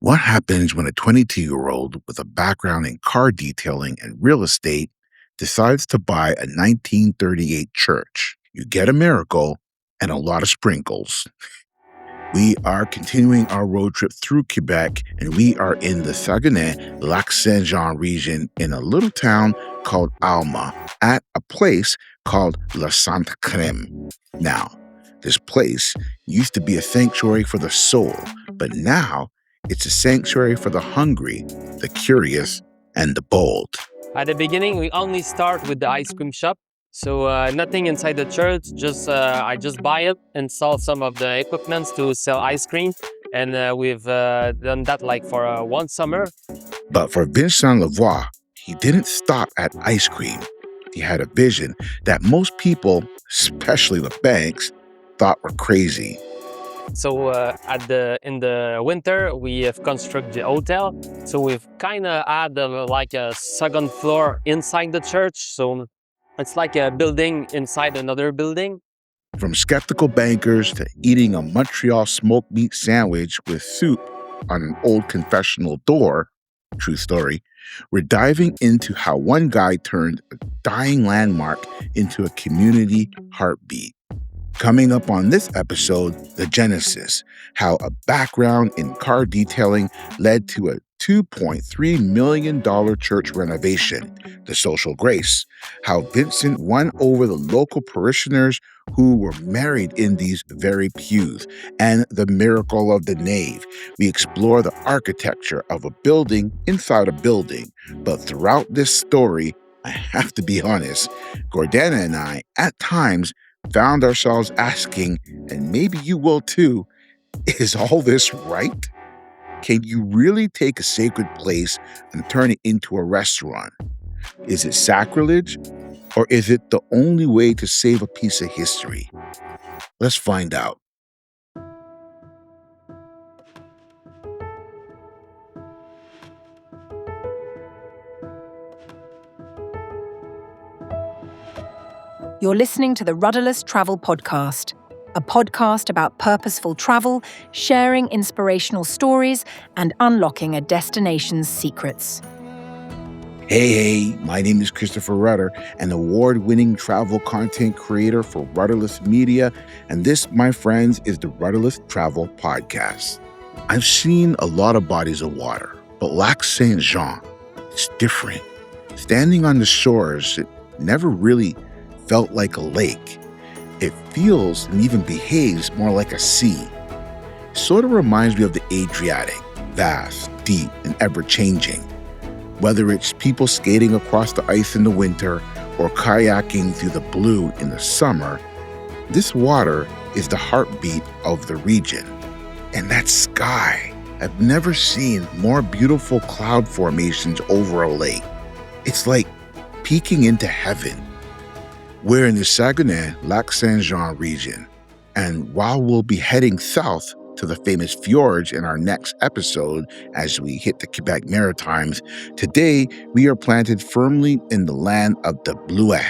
What happens when a 22-year-old with a background in car detailing and real estate decides to buy a 1938 church? You get a miracle and a lot of sprinkles. We are continuing our road trip through Quebec, and we are in the Saguenay, Lac-Saint-Jean region in a little town called Alma at a place called Saint-Crème. Now, this place used to be a sanctuary for the soul, but now it's a sanctuary for the hungry, the curious, and the bold. At the beginning, we only start with the ice cream shop. So nothing inside the church, I just buy it, install some of the equipments to sell ice cream. And we've done that like for one summer. But for Vincent Lavoie, he didn't stop at ice cream. He had a vision that most people, especially the banks, thought were crazy. So in the winter, we have constructed the hotel. So we've kind of had like a second floor inside the church. So it's like a building inside another building. From skeptical bankers to eating a Montreal smoked meat sandwich with soup on an old confessional door, true story, we're diving into how one guy turned a dying landmark into a community heartbeat. Coming up on this episode, the genesis, how a background in car detailing led to a $2.3 million church renovation, the social grace, how Vincent won over the local parishioners who were married in these very pews, and the miracle of the nave. We explore the architecture of a building inside a building, but throughout this story, I have to be honest, Gordana and I, at times, found ourselves asking, and maybe you will too, is all this right? Can you really take a sacred place and turn it into a restaurant? Is it sacrilege, or is it the only way to save a piece of history? Let's find out. You're listening to the Rudderless Travel podcast, a podcast about purposeful travel, sharing inspirational stories, and unlocking a destination's secrets. Hey, my name is Christopher Rudder, an award-winning travel content creator for Rudderless Media, and this, my friends, is the Rudderless Travel podcast. I've seen a lot of bodies of water, but Lac-Saint-Jean, it's different. Standing on the shores, it never really felt like a lake. It feels and even behaves more like a sea. It sort of reminds me of the Adriatic, vast, deep, and ever-changing. Whether it's people skating across the ice in the winter or kayaking through the blue in the summer, this water is the heartbeat of the region. And that sky, I've never seen more beautiful cloud formations over a lake. It's like peeking into heaven. We're in the Saguenay, Lac-Saint-Jean region, and while we'll be heading south to the famous fjords in our next episode as we hit the Quebec Maritimes, today we are planted firmly in the land of the bleuets.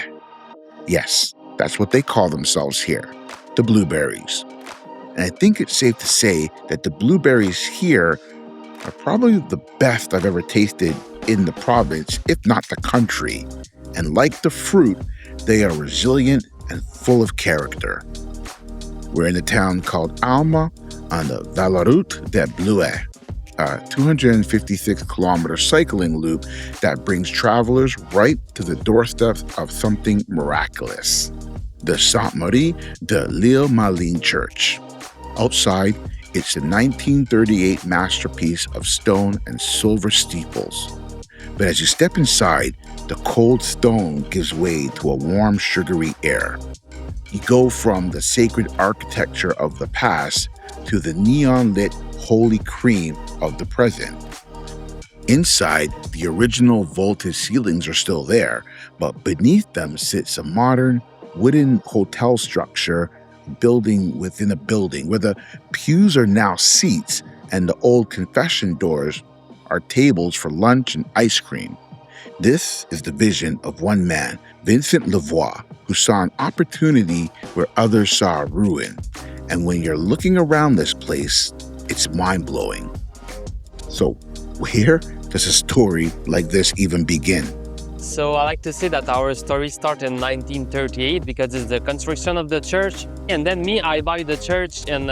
Yes, that's what they call themselves here, the blueberries. And I think it's safe to say that the blueberries here are probably the best I've ever tasted in the province, if not the country. And like the fruit, they are resilient and full of character. We're in a town called Alma on the Route des Bleuets, a 256-kilometer cycling loop that brings travelers right to the doorstep of something miraculous, the Sainte Marie de l'Île Maline Church. Outside, it's a 1938 masterpiece of stone and silver steeples. But as you step inside, the cold stone gives way to a warm, sugary air. You go from the sacred architecture of the past to the neon-lit holy cream of the present. Inside, the original vaulted ceilings are still there, but beneath them sits a modern, wooden hotel structure, building within a building, where the pews are now seats and the old confession doors are tables for lunch and ice cream. This is the vision of one man, Vincent Lavoie, who saw an opportunity where others saw a ruin. And when you're looking around this place, it's mind-blowing. So where does a story like this even begin? So I like to say that our story started in 1938 because it's the construction of the church. And then I buy the church in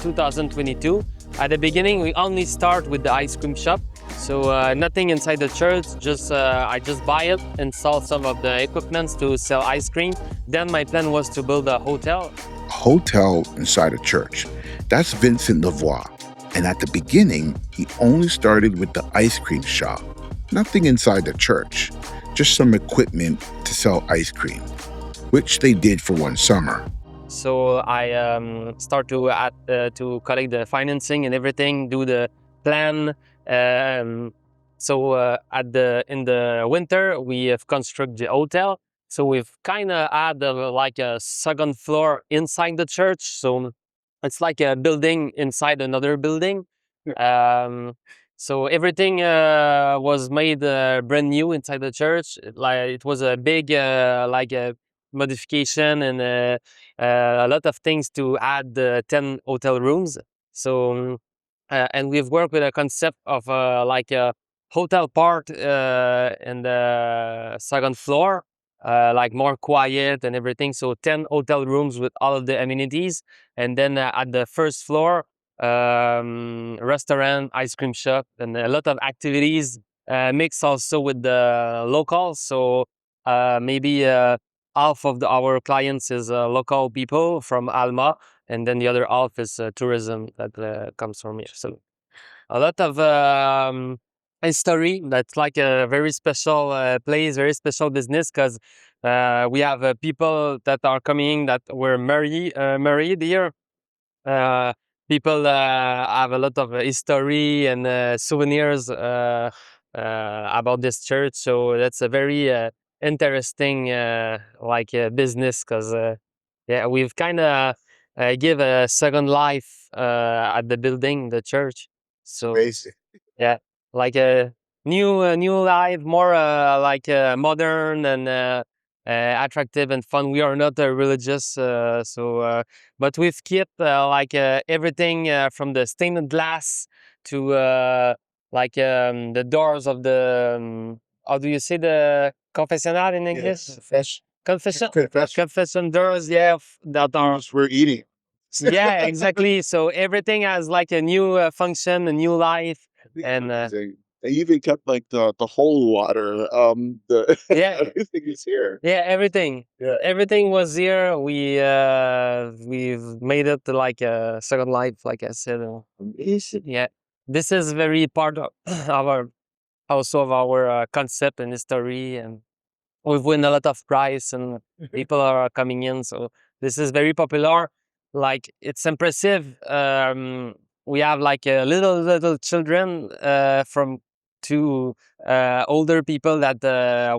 2022. At the beginning, we only start with the ice cream shop. So nothing inside the church, I just buy it, install some of the equipments to sell ice cream. Then my plan was to build a hotel. A hotel inside a church. That's Vincent Lavoie. And at the beginning, he only started with the ice cream shop. Nothing inside the church, just some equipment to sell ice cream, which they did for one summer. So I start to collect the financing and everything, do the plan. In the winter, we have constructed the hotel. So we've kind of had like a second floor inside the church. So it's like a building inside another building. So everything was made brand new inside the church. Like it was a big like a modification and a lot of things to add 10 hotel rooms. And we've worked with a concept of like a hotel part in the second floor, like more quiet and everything. So 10 hotel rooms with all of the amenities. And then at the first floor, restaurant, ice cream shop, and a lot of activities mixed also with the locals. So maybe half of our clients is local people from Alma, and then the other half is tourism that comes from here. So a lot of history. That's like a very special place, very special business, because we have people that are coming that were married here. People have a lot of history and souvenirs about this church. So that's a very interesting business, because we've kind of give a second life at the building, the church. So Amazing. yeah, like a new life, more modern and attractive and fun. We are not religious, but we've kept everything from the stained glass to the doors of the how do you say the confessional in English? Yes. Confession doors, that are We're eating. yeah, exactly. So everything has like a new function, a new life, and They even kept like the holy water. Yeah. Everything is here. yeah, everything. Yeah. Everything was here. We've made it like a second life, like I said. Yeah, this is very part of our concept and history, and we've won a lot of prize and people are coming in. So this is very popular. Like it's impressive. We have like little children from to older people that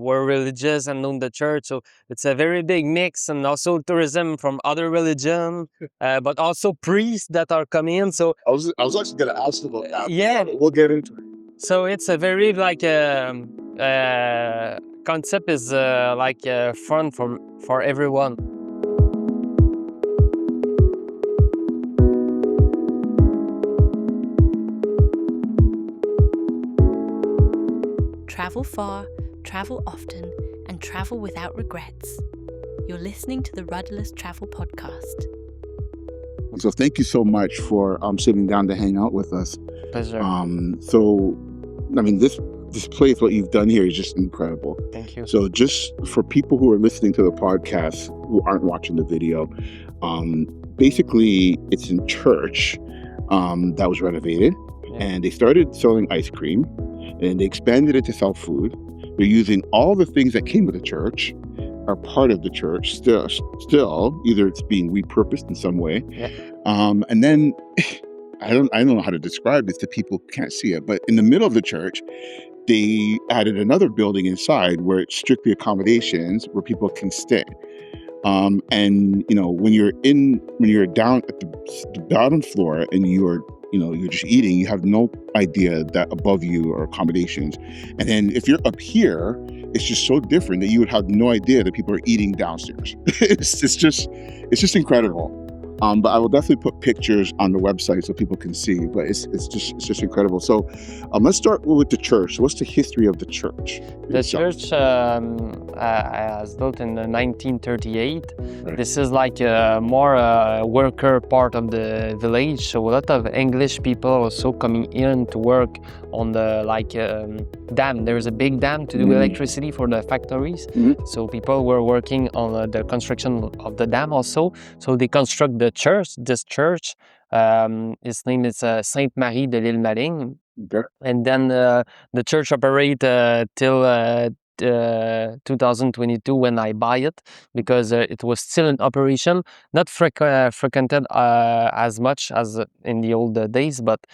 were religious and known the church. So it's a very big mix, and also tourism from other religion, but also priests that are coming in. So I was actually gonna ask about that. yeah, We'll get into it. so it's a very concept is fun for everyone. Travel far, travel often, and travel without regrets. You're listening to the Rudderless Travel podcast. So thank you so much for sitting down to hang out with us. Pleasure. So, I mean, this place, what you've done here is just incredible. Thank you. So just for people who are listening to the podcast who aren't watching the video, basically it's in church that was renovated, and they started selling ice cream, and they expanded it to sell food. They're using all the things that came with the church, are part of the church still either it's being repurposed in some way. And then I don't know how to describe this to people who can't see it, but in the middle of the church, they added another building inside where it's strictly accommodations where people can stay. And you know, when you're down at the bottom floor and you're just eating, you have no idea that above you are accommodations. And then if you're up here, it's just so different that you would have no idea that people are eating downstairs. It's just incredible. But I will definitely put pictures on the website so people can see. But it's just incredible. So let's start with the church. What's the history of the church? The church was built in 1938. Right. This is like more worker part of the village. So a lot of English people also coming in to work on the dam. There's a big dam to do electricity for the factories. So people were working on the construction of the dam also. So they construct the church. This church, its name is Sainte Marie de l'Île Maligne. Okay. And then the church operate till 2022 when I buy it, because it was still in operation, not frequented as much as in the old days, but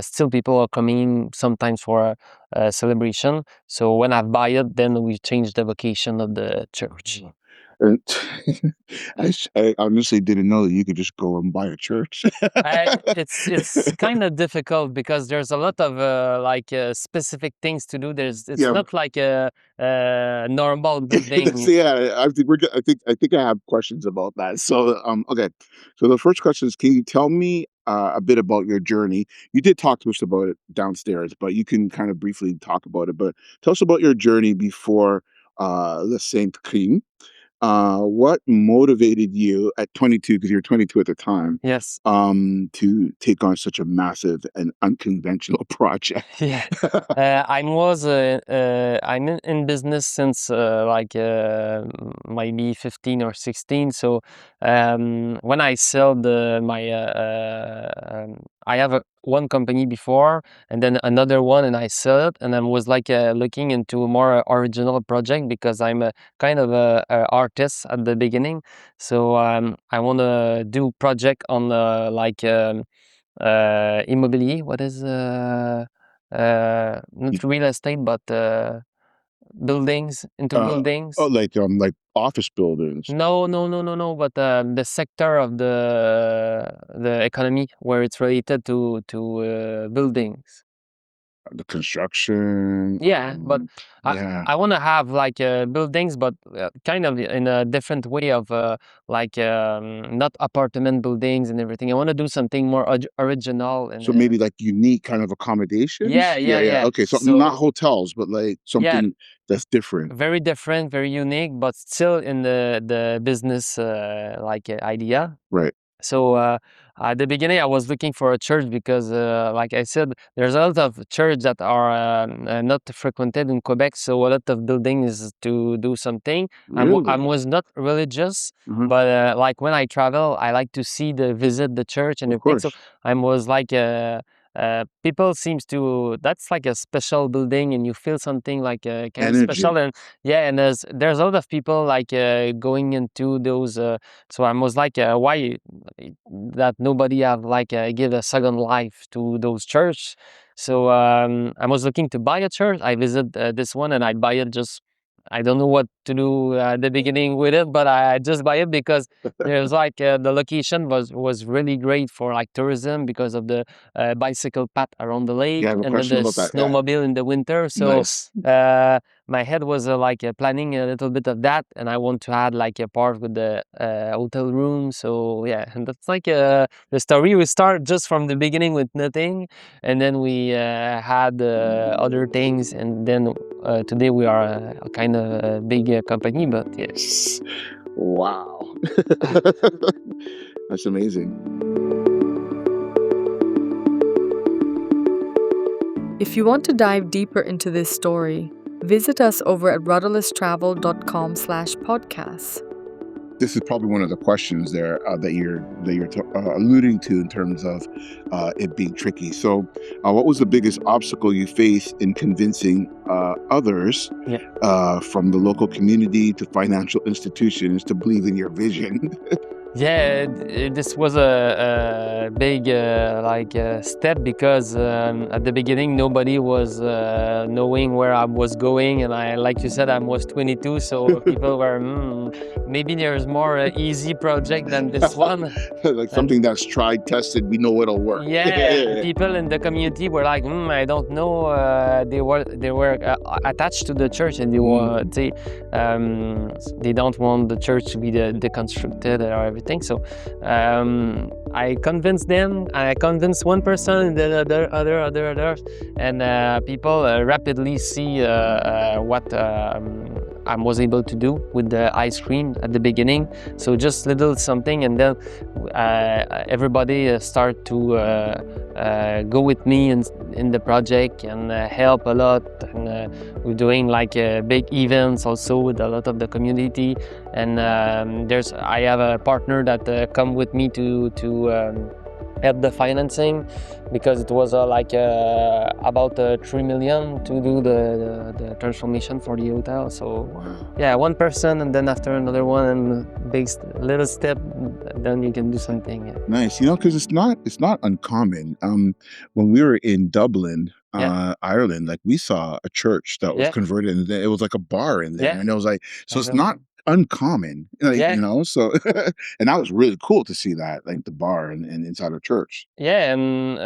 still people are coming sometimes for a celebration. So when I buy it, then we change the vocation of the church. And I honestly didn't know that you could just go and buy a church. It's kind of difficult because there's a lot of specific things to do. It's not like a normal building. Yeah, I think I think I have questions about that. So okay. So the first question is, can you tell me a bit about your journey? You did talk to us about it downstairs, but you can kind of briefly talk about it. But tell us about your journey before the Saint-Crème. What motivated you at 22, because you're 22 at the time, Yes. to take on such a massive and unconventional project? Yeah. I'm in business since maybe 15 or 16. So when I sell I have one company before and then another one, and I sell it, and I was looking into a more original project because I'm a kind of a artist at the beginning. So I want to do project on immobilier. What is not real estate, but buildings, into buildings. Oh, like office buildings. No. But the sector of the economy where it's related to buildings. The construction. Yeah, but I want to have buildings, but kind of in a different way of not apartment buildings and everything. I want to do something more original. And, so maybe like unique kind of accommodations? Yeah. Okay, so not hotels, but like something that's different. Very different, very unique, but still in the business idea. Right. So at the beginning, I was looking for a church because, like I said, there's a lot of churches that are not frequented in Quebec. So a lot of buildings to do something. Really? I was not religious, but when I travel, I like to visit the church and everything. So I was people seems to, that's like a special building, and you feel something like kind of special, and and there's a lot of people going into those. So I was why that nobody have give a second life to those church. So I was looking to buy a church. I visit this one and I buy it just. I don't know what to do at the beginning with it, but I just buy it because there's the location was really great for tourism because of the bicycle path around the lake and then the snowmobile in the winter. So my head was planning a little bit of that, and I want to add a part with the hotel room. So and that's the story. We start just from the beginning with nothing, and then we had other things, and then today we are a kind of a big company. But yes, wow, that's amazing. If you want to dive deeper into this story, visit us over at rudderlesstravel.com/podcasts. This is probably one of the questions there that you're alluding to in terms of it being tricky. So, what was the biggest obstacle you faced in convincing others from the local community to financial institutions to believe in your vision? This was a big step because at the beginning nobody was knowing where I was going, and like you said, I was 22, so people were maybe there's more easy project than this one. Like something that's tried, tested, we know it'll work. People in the community were like, I don't know. They were attached to the church, and they don't want the church to be deconstructed or everything. everything. So I convinced them. I convinced one person, and then other, and people rapidly see what I was able to do with the ice cream at the beginning. So just little something, and then everybody start to go with me in the project and help a lot. And we're doing like big events also with a lot of the community. And I have a partner that come with me to help the financing, because it was about 3 million to do the transformation for the hotel. So yeah, one person, and then after another one, and big little step, then you can do something. Yeah. Nice, because it's not uncommon. When we were in Dublin, Ireland, like we saw a church that was converted, and it was like a bar in there, and it was like, so it's not uncommon, like, so and that was really cool to see that, like the bar and inside a church. Yeah, and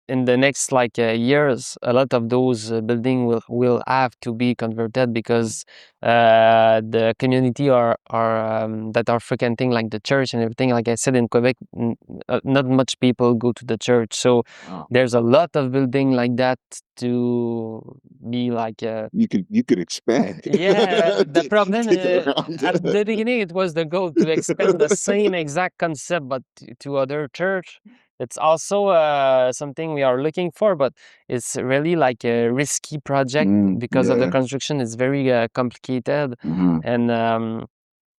in the next years, a lot of those buildings will have to be converted, because the community are that are frequenting like the church and everything. Like I said, in Quebec, not much people go to the church, so there's a lot of building like that to be like. You could expand. Yeah, the problem at the beginning, it was the goal to expand the same exact concept, but to other church. It's also something we are looking for, but it's really like a risky project, because of the construction is very complicated, and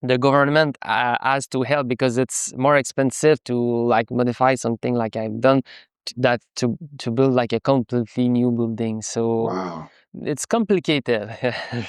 the government has to help, because it's more expensive to like modify something like I've done to build like a completely new building. So it's complicated. Hey,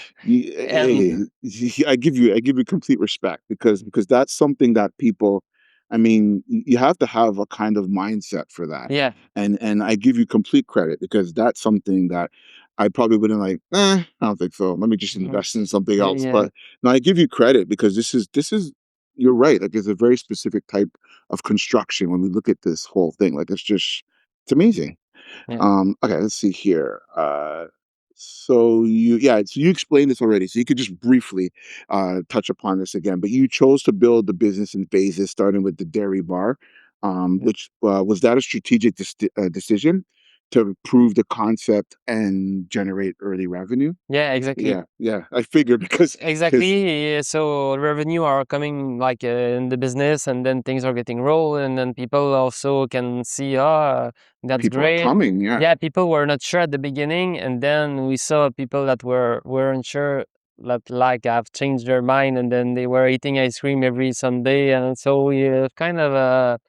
I give you complete respect, because that's something that people, I mean, you have to have a kind of mindset for that. Yeah. And I give you complete credit, because that's something that I probably wouldn't like, I don't think so. Let me just invest in something else. Yeah. But no, I give you credit, because this is you're right. Like, it's a very specific type of construction when we look at this whole thing. Like, it's amazing. Yeah. Okay, let's see here. So you explained this already. So you could just briefly touch upon this again. But you chose to build the business in phases, starting with the dairy bar, which was that a strategic decision to prove the concept and generate early revenue? Yeah, exactly. Yeah. I figured, because Exactly. So revenue are coming like in the business, and then things are getting rolled, and then people also can see, that's people are great. coming. Yeah, people were not sure at the beginning, and then we saw people that weren't sure, that like have changed their mind, and then they were eating ice cream every Sunday, and so we kind of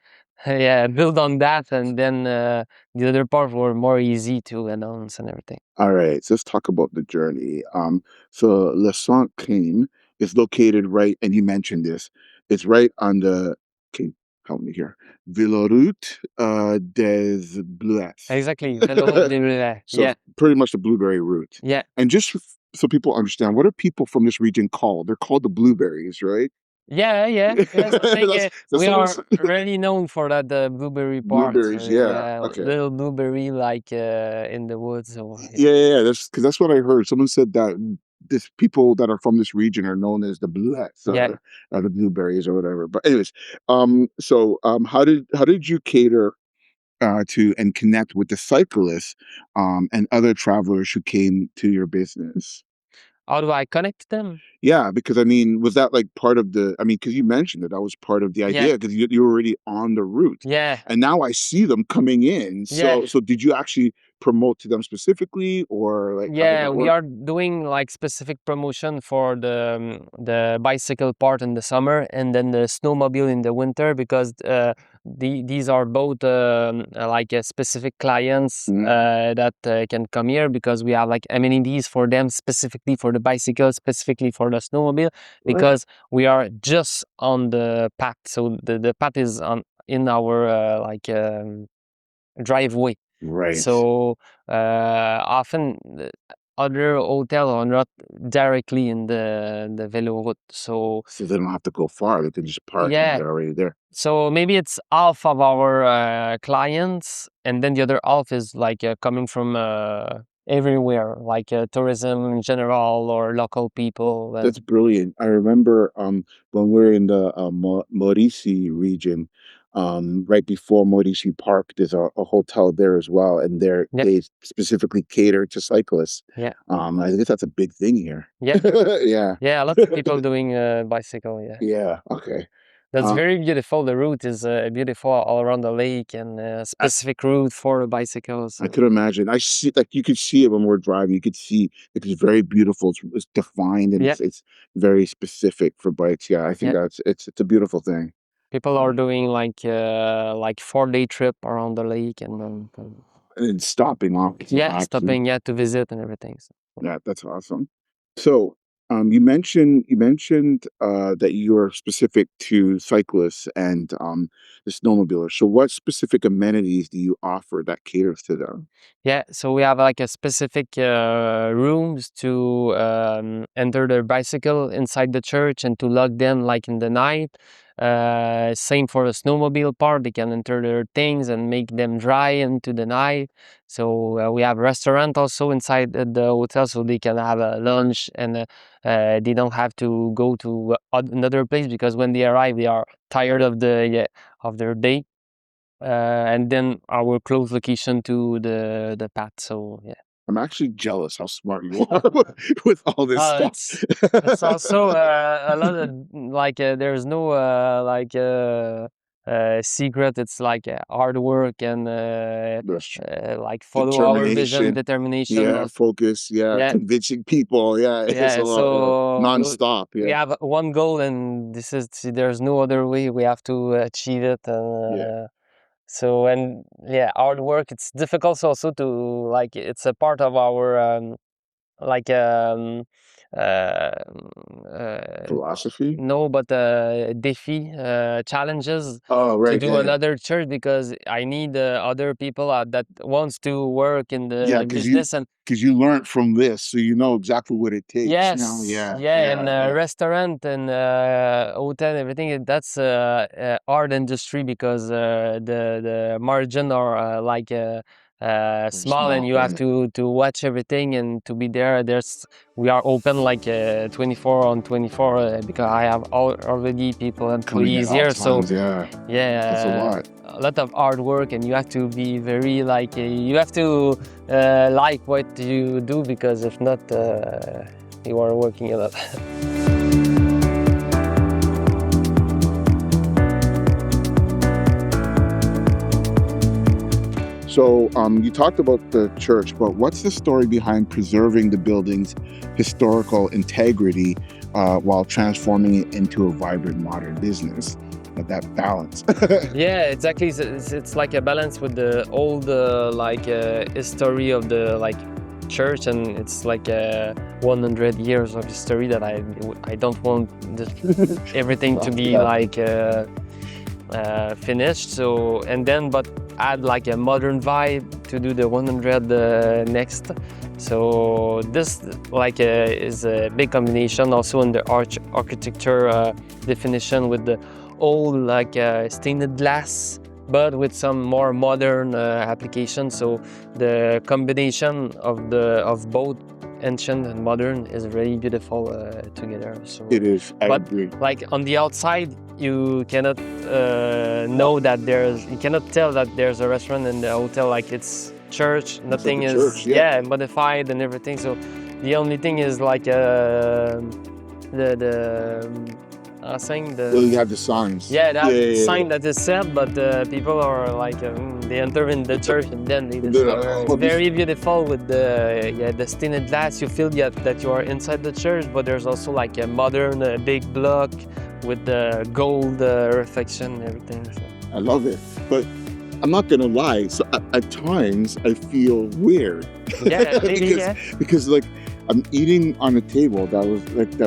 build on that, and then the other part were more easy to announce and everything. All right, so let's talk about the journey. So Saint-Crème is located right, and you mentioned this. It's right on the. Okay, help me here. Villoroute des Bleuets. Exactly. So Yeah. pretty much the blueberry route. Yeah. And just so people understand, what are people from this region called? They're called the blueberries, right? Yeah. Yes, I think That's we what are really known for that, the blueberry part. blueberries. Yeah. Okay. Little blueberry like in the woods. So, Yeah. That's what I heard. Someone said that this people that are from this region are known as the bluettes, or the blueberries or whatever. But anyways, how did you cater to and connect with the cyclists and other travelers who came to your business? How do I connect them? Yeah, because I mean, was that like part of the? I mean, because you mentioned that was part of the idea, because you were already on the route. Yeah. And now I see them coming in. Yeah. So did you actually promote to them specifically, or like? Yeah, we are doing like specific promotion for the bicycle part in the summer, and then the snowmobile in the winter, because these are both like specific clients that can come here, because we have like amenities for them, specifically for the bicycle, specifically for the snowmobile, because we are just on the path. So the path is in our driveway. Right. So often other hotels are not directly in the velo route. So they don't have to go far. They can just park and they're already there. So maybe it's half of our clients, and then the other half is like coming from everywhere, like tourism in general or local people. That's brilliant. I remember when we're in the Mauricie region, right before Mauricie Park, there's a hotel there as well, and Yeah, they specifically cater to cyclists. yeah, I guess that's a big thing here. yeah, Yeah. yeah. A lot of people doing bicycle. Yeah. Yeah. Okay. That's Uh, very beautiful. The route is beautiful all around the lake and I, specific route for the bicycles. I could imagine. I see, like you could see it when we're driving. You could see it's very beautiful. It's defined and Yeah, it's very specific for bikes. Yeah, I think yeah. it's a beautiful thing. People are doing like 4-day trip around the lake and And then stopping off to yeah, relax and stopping to visit and everything. So, that's awesome. So, you mentioned that you're specific to cyclists and the snowmobilers. So, what specific amenities do you offer that caters to them? yeah, so we have like a specific rooms to enter their bicycle inside the church and to lock them like in the night. Same for the snowmobile part; they can enter their things and make them dry into the night. So we have restaurant also inside the hotel, so they can have a lunch and they don't have to go to another place because when they arrive, they are tired of of their day. And then our close location to the path. So yeah. I'm actually jealous how smart you are with all this stuff. It's also a lot of like there's no secret. It's like hard work and like follow our vision, Determination. determination. Yeah, focus. Yeah, Yeah, convincing people. Yeah, it's yeah. a lot. Yeah. So Non-stop. we Yeah, have one goal, and there's no other way. We have to achieve it. yeah. So and yeah, hard work. It's difficult also to like. It's a part of our like uh, Philosophy. no, but défi challenges Oh, to right. do Yeah, yeah. another church because I need other people that wants to work in Yeah, the business and because you learned from this, so you know exactly what it takes now. yes, Yeah, yeah, and yeah, yeah. restaurant and hotel, everything. That's art industry because the margin are Very small, and small. you have Yeah. to watch everything and to be there. We are open like 24/24 because I have already people Coming at employees all here. So times. Yeah, that's a yeah, lot. a lot of hard work, and you have to be very like you have to like what you do because if not, you are working a lot. So, you talked about the church, but what's the story behind preserving the building's historical integrity while transforming it into a vibrant modern business? That balance. Yeah, exactly. It's like a balance with the old history of the like church, and it's like 100 years of history that I don't want everything to be like finished. So and then but add like a modern vibe to do the 100 next. So this like is a big combination also in the architecture definition with the old like stained glass but with some more modern applications. So the combination of both ancient and modern is very beautiful together. So It is. I but agree. like on the outside you cannot you cannot tell that there's a restaurant in the hotel, like it's church, nothing like a is church, yeah. modified and everything. So the only thing is like saying Well, you have the signs. yeah, that Yeah. sign that is set, but people are like they enter in the church and then they just it's very beautiful with the stained glass. You feel that you are inside the church, but there's also like a modern big block with the gold reflection and everything. So. I love it, but I'm not gonna lie. So at times I feel weird. Yeah, maybe, because like I'm eating on a table that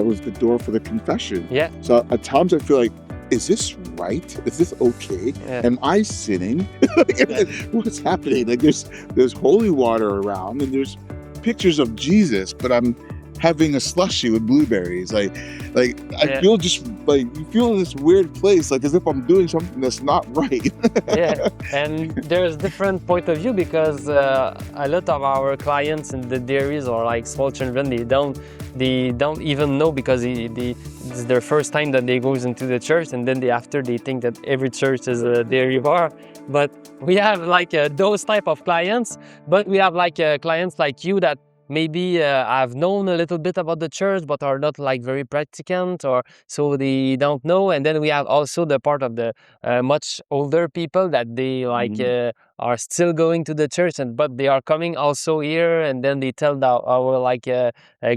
was the door for the confession. Yeah. So at times I feel like, is this right? Is this okay? Yeah. Am I sinning? What's happening? Like there's holy water around and there's pictures of Jesus, but having a slushy with blueberries. I Yeah. feel just like you feel in this weird place, like as if I'm doing something that's not right. Yeah, and there's different point of view because a lot of our clients in the dairies are like small children. They don't even know because it's their first time that they goes into the church, and then after they think that every church is a dairy bar. But we have like those type of clients, but we have like clients like you that maybe have known a little bit about the church but are not like very practicant, or so they don't know. And then we have also the part of the much older people that they like are still going to the church, and but they are coming also here, and then they tell our like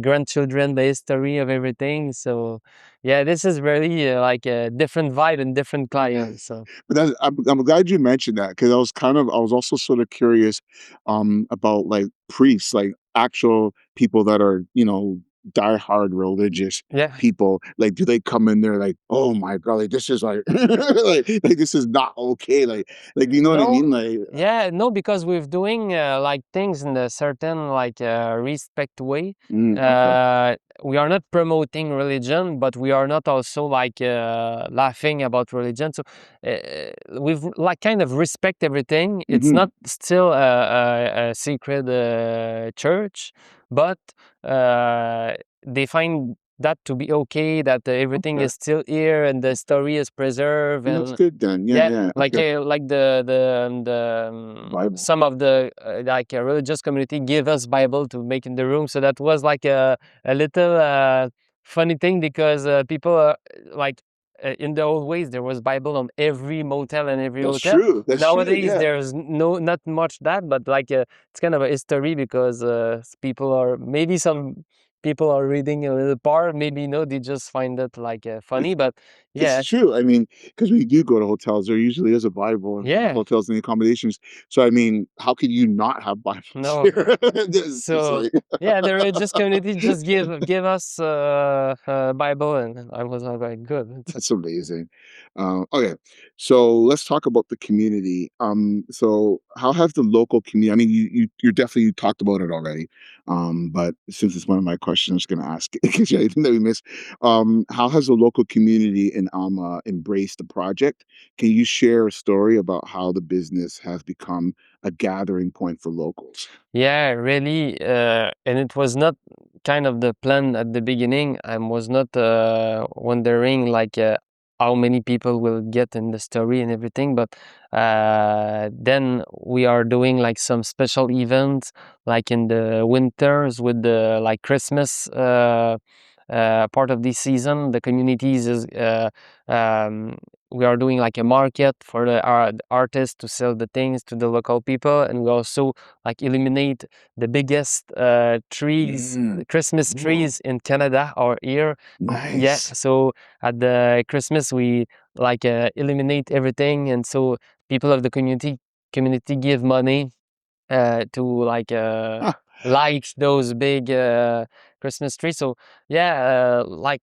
grandchildren the history of everything. So yeah, this is really like a different vibe and different clients. So But I'm glad you mentioned that because I was also sort of curious about like priests, like actual people that are, diehard religious yeah. people. Like, do they come in there like, oh my god, like this is like like this is not okay. Like you know what I No, mean? Like yeah, no, because we're doing like things in a certain like respect way. okay. We are not promoting religion, but we are not also like laughing about religion. So we've like kind of respect everything. It's Hmm. not still a secret church, but they find that to be okay, that everything Okay. is still here and the story is preserved. And that's And good then. Yeah, yeah, yeah. Okay. like Bible. some of the like religious community give us Bible to make in the room. So that was like a little funny thing because people like in the old ways there was Bible on every motel and every That's hotel. true. That's true. Nowadays Yeah. there's not much that, but like it's kind of a history because people are maybe some people are reading a little part, maybe no, they just find it like funny, but It's yeah, true. I mean, because when you do go to hotels, there usually is a Bible in yeah, hotels and accommodations. So, I mean, how could you not have Bibles no. here? It's So like, yeah, the religious community just give us Bible, and I was like, good. that's amazing. Okay, so let's talk about the community. So how has the local community? I mean, you talked about it already, but since it's one of my questions, I'm just going to ask in case you anything that we missed. How has the local community in Alma embraced the project? Can you share a story about how the business has become a gathering point for locals? Yeah, really, and it was not kind of the plan at the beginning. I was not wondering like how many people will get in the story and everything, but then we are doing like some special events, like in the winters with the like Christmas part of this season. The communities is um, we are doing like a market for the artists to sell the things to the local people, and we also like illuminate the biggest trees, Mm, Christmas cool. trees in Canada or here. Yeah, Nice. so at the Christmas we like illuminate everything, and so people of the community give money to like Huh. light those big Christmas trees. So yeah, like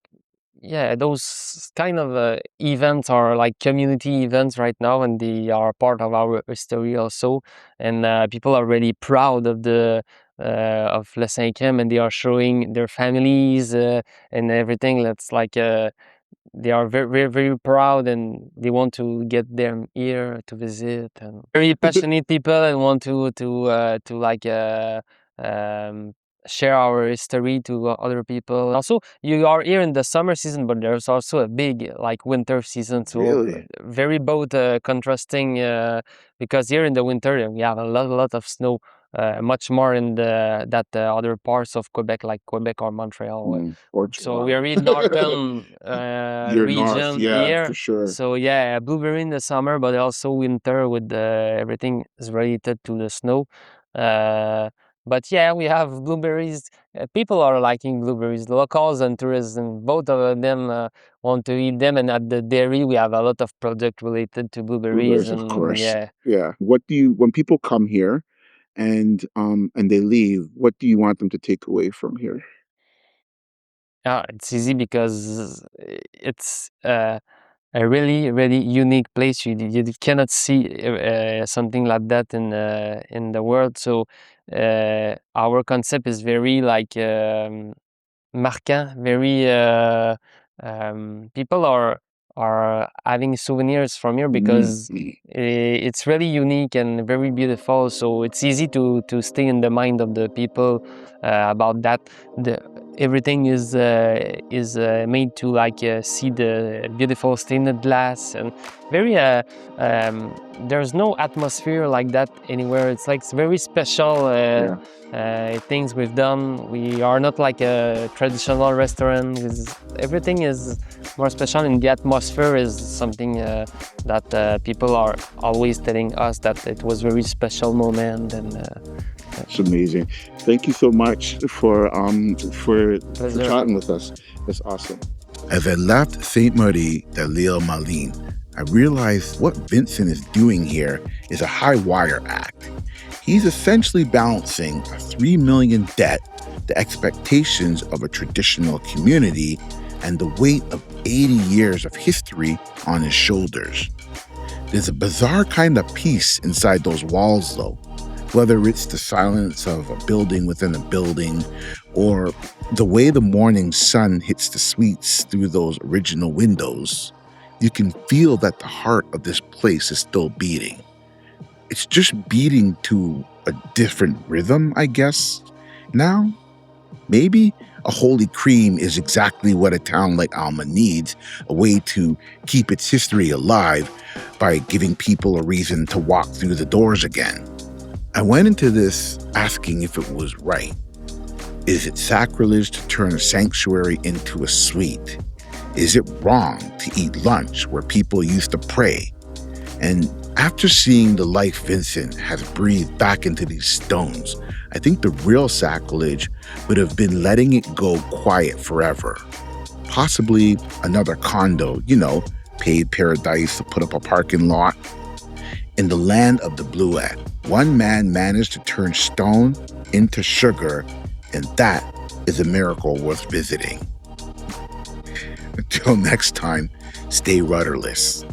yeah, those kind of events are like community events right now, and they are part of our history also. And people are really proud of the of Saint-Crème, and they are showing their families and everything. That's like they are very, very, very proud, and they want to get them here to visit, and very passionate people, and want to like um, share our history to other people. Also, you are here in the summer season, but there's also a big like winter season. So Really? very both contrasting because here in the winter we have a lot of snow. Much more in the that other parts of Quebec, like Quebec or Montreal. So we Portugal. are in northern You're north, region yeah, for here. sure. So yeah, blueberry in the summer, but also winter with everything is related to the snow. Uh, but yeah, we have blueberries. People are liking blueberries. Locals and tourists, and both of them want to eat them. And at the dairy, we have a lot of product related to blueberries. Blueberries, of And course. yeah, Yeah. What do you when people come here and they leave, what do you want them to take away from here? it's easy because it's a really really unique place. You cannot see something like that in the world. So our concept is very like marquant, very people are having souvenirs from here because it's really unique and very beautiful. So it's easy to stay in the mind of the people about that. Everything is made to see the beautiful stained glass, and very there's no atmosphere like that anywhere. It's very special. Things we've done. We are not like a traditional restaurant. Everything is more special, and the atmosphere is something that people are always telling us that it was very special moment. And it's amazing. Thank you so much for chatting with us. That's awesome. As I left Sainte Marie de l'Île Maline, I realized what Vincent is doing here is a high wire act. He's essentially balancing a $3 million debt, the expectations of a traditional community, and the weight of 80 years of history on his shoulders. There's a bizarre kind of peace inside those walls, though, whether it's the silence of a building within a building or the way the morning sun hits the suites through those original windows. You can feel that the heart of this place is still beating. It's just beating to a different rhythm, I guess. Now, maybe a holy cream is exactly what a town like Alma needs, a way to keep its history alive by giving people a reason to walk through the doors again. I went into this asking if it was right. Is it sacrilege to turn a sanctuary into a suite? Is it wrong to eat lunch where people used to pray? And after seeing the life Vincent has breathed back into these stones, I think the real sacrilege would have been letting it go quiet forever. Possibly another condo, paid paradise to put up a parking lot. In the land of the Bluet, one man managed to turn stone into sugar, and that is a miracle worth visiting. Until next time, stay rudderless.